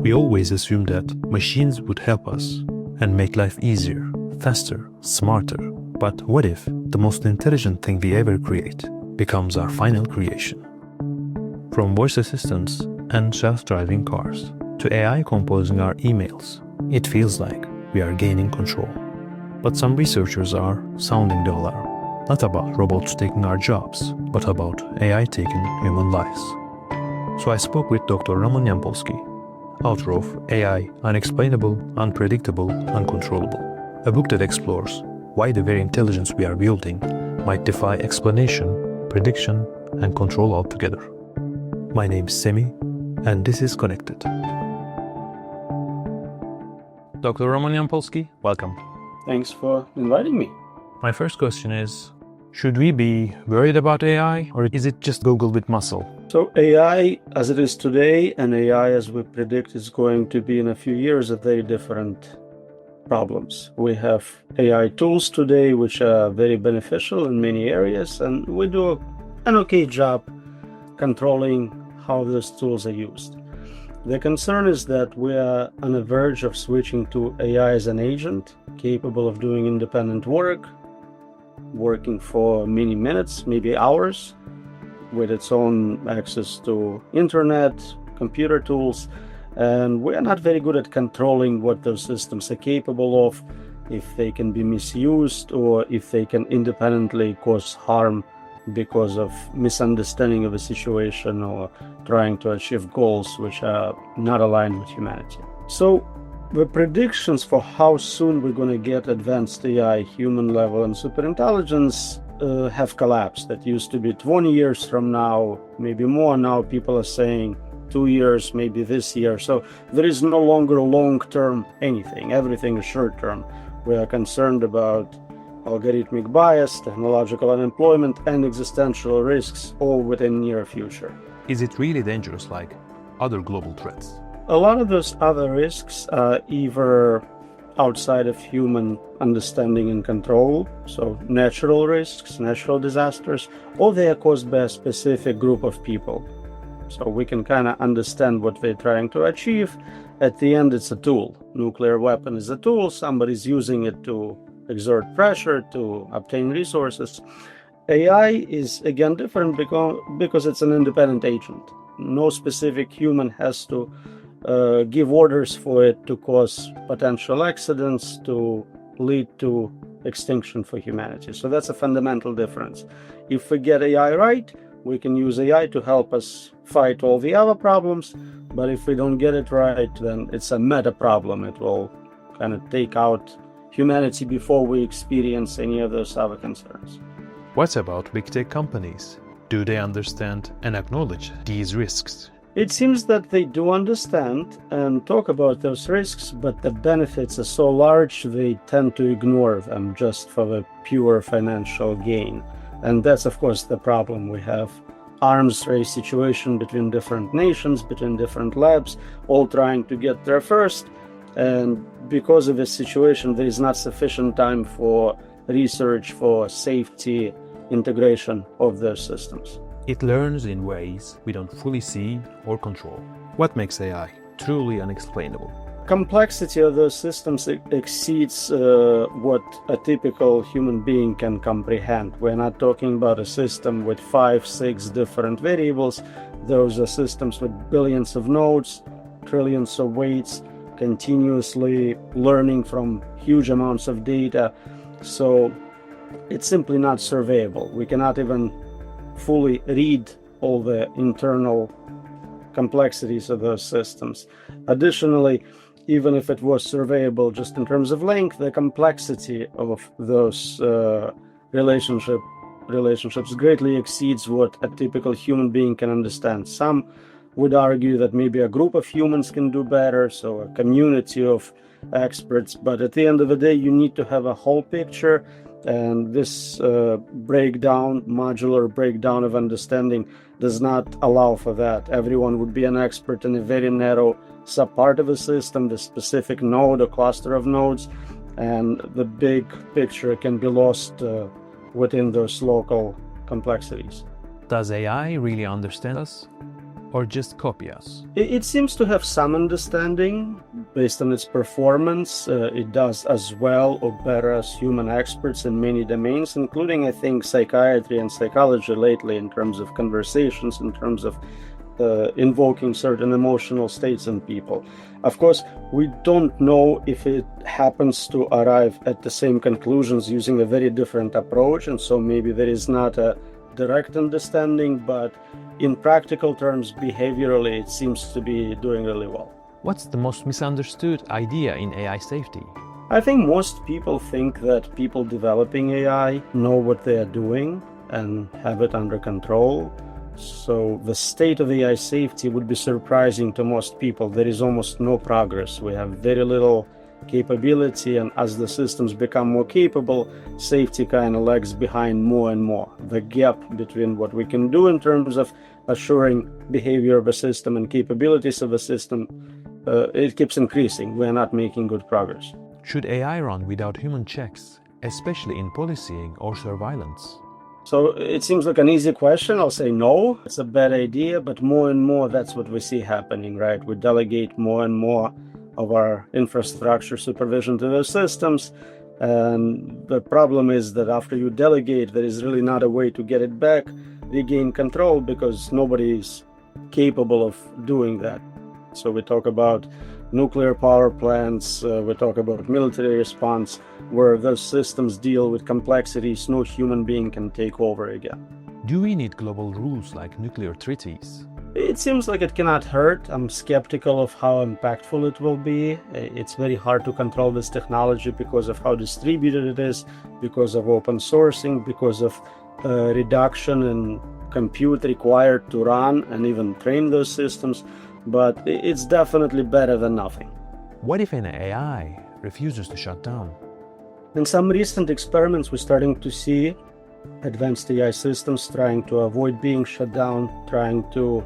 We always assume that machines would help us and make life easier, faster, smarter. But what if the most intelligent thing we ever create becomes our final creation? From voice assistants and self-driving cars to AI composing our emails, it feels like we are gaining control. But some researchers are sounding the alarm, not about robots taking our jobs, but about AI taking human lives. So I spoke with Dr. Yampolskiy, author of AI, Unexplainable, Unpredictable, Uncontrollable, a book that explores why the very intelligence we are building might defy explanation, prediction, and control altogether. My name is Semih, and this is Connected. Dr. Yampolskiy, welcome. Thanks for inviting me. My first question is, should we be worried about AI, or is it just Google with muscle? So AI as it is today and AI as we predict is going to be in a few years are very different problems. We have AI tools today which are very beneficial in many areas, and we do an okay job controlling how those tools are used. The concern is that we are on the verge of switching to AI as an agent capable of doing independent work, working for many minutes, maybe hours, with its own access to internet, computer tools, and we are not very good at controlling what those systems are capable of, if they can be misused or if they can independently cause harm because of misunderstanding of a situation or trying to achieve goals which are not aligned with humanity. So the predictions for how soon we're going to get advanced AI, human level, and superintelligence have collapsed. That used to be 20 years from now, maybe more. Now people are saying 2 years, maybe this year. So there is no longer long-term anything. Everything is short-term. We are concerned about algorithmic bias, technological unemployment, and existential risks, all within near future. Is it really dangerous like other global threats? A lot of those other risks are either outside of human understanding and control, so natural risks, natural disasters, or they are caused by a specific group of people. So we can kind of understand what they're trying to achieve. At the end, it's a tool. Nuclear weapon is a tool. Somebody's using it to exert pressure, to obtain resources. AI is, again, different because it's an independent agent. No specific human has to give orders for it to cause potential accidents, to lead to extinction for humanity. So that's a fundamental difference. If we get AI right, we can use AI to help us fight all the other problems. But if we don't get it right, then it's a meta problem. It will kind of take out humanity before we experience any of those other concerns. What about big tech companies? Do they understand and acknowledge these risks? It seems that they do understand and talk about those risks, but the benefits are so large they tend to ignore them just for the pure financial gain. And that's, of course, the problem. We have arms race situation between different nations, between different labs, all trying to get there first. And because of this situation, there is not sufficient time for research, for safety, integration of those systems. It learns in ways we don't fully see or control. What makes AI truly unexplainable? Complexity of those systems exceeds what a typical human being can comprehend. We're not talking about a system with 5-6 different variables. Those are systems with billions of nodes, trillions of weights, continuously learning from huge amounts of data. So it's simply not surveyable. We cannot even fully read all the internal complexities of those systems. Additionally, even if it was surveyable just in terms of length, the complexity of those relationships greatly exceeds what a typical human being can understand. Some would argue that maybe a group of humans can do better, so a community of experts, but at the end of the day, you need to have a whole picture. And this modular breakdown of understanding does not allow for that. Everyone would be an expert in a very narrow subpart of a system, the specific node or cluster of nodes, and the big picture can be lost within those local complexities. Does AI really understand us? or just copy us? It seems to have some understanding based on its performance. It does as well or better as human experts in many domains, including, I think, psychiatry and psychology lately in terms of conversations, in terms of invoking certain emotional states in people. Of course, we don't know if it happens to arrive at the same conclusions using a very different approach, and so maybe there is not a direct understanding, but in practical terms, behaviorally, it seems to be doing really well. What's the most misunderstood idea in AI safety? I think most people think that people developing AI know what they are doing and have it under control. So the state of AI safety would be surprising to most people. There is almost no progress. We have very little capability, and as the systems become more capable, safety kind of lags behind more and more. The gap between what we can do in terms of assuring behavior of a system and capabilities of a system, it keeps increasing. We are not making good progress. Should AI run without human checks, especially in policing or surveillance? So it seems like an easy question. I'll say no, it's a bad idea, but more and more that's what we see happening, right? We delegate more and more of our infrastructure supervision to those systems. And the problem is that after you delegate, there is really not a way to get it back, regain control, because nobody is capable of doing that. So we talk about nuclear power plants, we talk about military response, where those systems deal with complexities no human being can take over again. Do we need global rules like nuclear treaties? It seems like it cannot hurt. I'm skeptical of how impactful it will be. It's very hard to control this technology because of how distributed it is, because of open sourcing, because of reduction in compute required to run and even train those systems. But it's definitely better than nothing. What if an AI refuses to shut down? In some recent experiments, we're starting to see advanced AI systems trying to avoid being shut down, trying to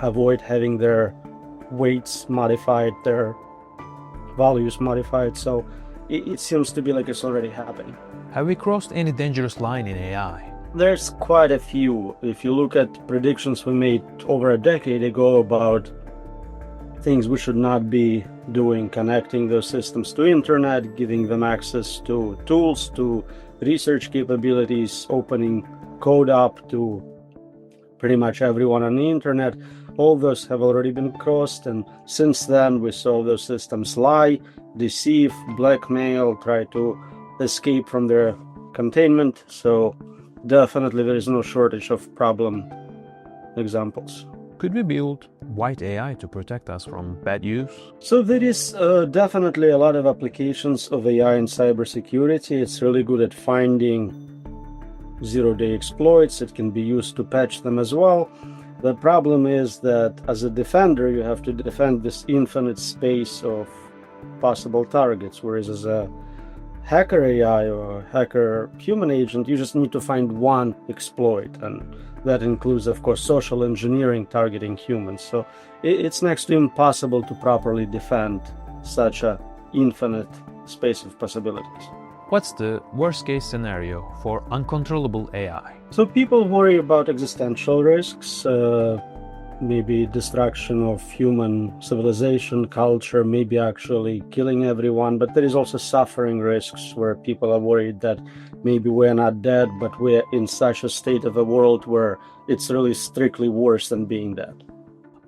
avoid having their weights modified, their values modified. So it seems to be like it's already happening. Have we crossed any dangerous line in AI? There's quite a few. If you look at predictions we made over a decade ago about things we should not be doing, connecting those systems to internet, giving them access to tools, to research capabilities, opening code up to pretty much everyone on the internet, all those have already been crossed. And since then, we saw those systems lie, deceive, blackmail, try to escape from their containment. So definitely there is no shortage of problem examples. Could we build white AI to protect us from bad use? So there is definitely a lot of applications of AI in cybersecurity. It's really good at finding zero-day exploits. It can be used to patch them as well. The problem is that as a defender, you have to defend this infinite space of possible targets, whereas as a hacker AI or hacker human agent, you just need to find one exploit, and that includes, of course, social engineering targeting humans. So it's next to impossible to properly defend such an infinite space of possibilities. What's the worst-case scenario for uncontrollable AI? So people worry about existential risks, maybe destruction of human civilization, culture, maybe actually killing everyone. But there is also suffering risks where people are worried that maybe we're not dead, but we're in such a state of a world where it's really strictly worse than being dead.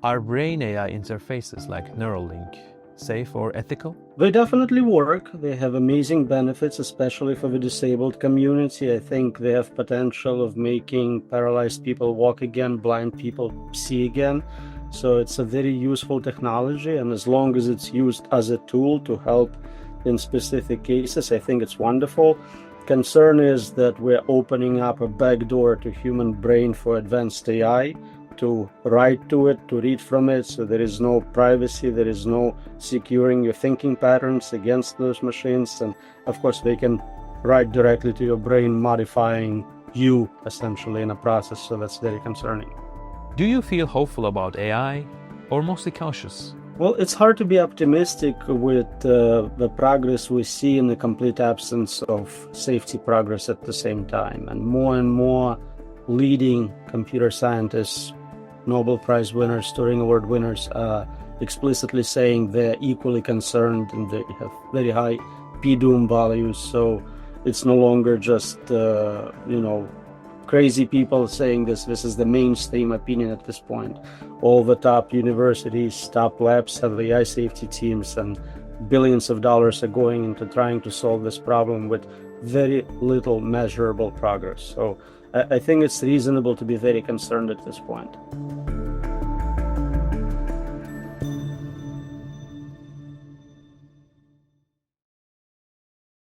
Are brain AI interfaces like Neuralink safe or ethical? They definitely work. They have amazing benefits, especially for the disabled community. I think they have potential of making paralyzed people walk again, blind people see again. So it's a very useful technology, and as long as it's used as a tool to help in specific cases, I think it's wonderful. Concern is that we're opening up a backdoor to human brain for advanced AI, to write to it, to read from it, so there is no privacy, there is no securing your thinking patterns against those machines. And of course they can write directly to your brain, modifying you essentially in a process, so that's very concerning. Do you feel hopeful about AI or mostly cautious? Well, it's hard to be optimistic with the progress we see in the complete absence of safety progress at the same time. And more leading computer scientists Nobel Prize winners, Turing Award winners, explicitly saying they're equally concerned and they have very high p-doom values. So it's no longer just crazy people saying this. This is the mainstream opinion at this point. All the top universities, top labs have AI safety teams, and billions of dollars are going into trying to solve this problem with very little measurable progress. So I think it's reasonable to be very concerned at this point.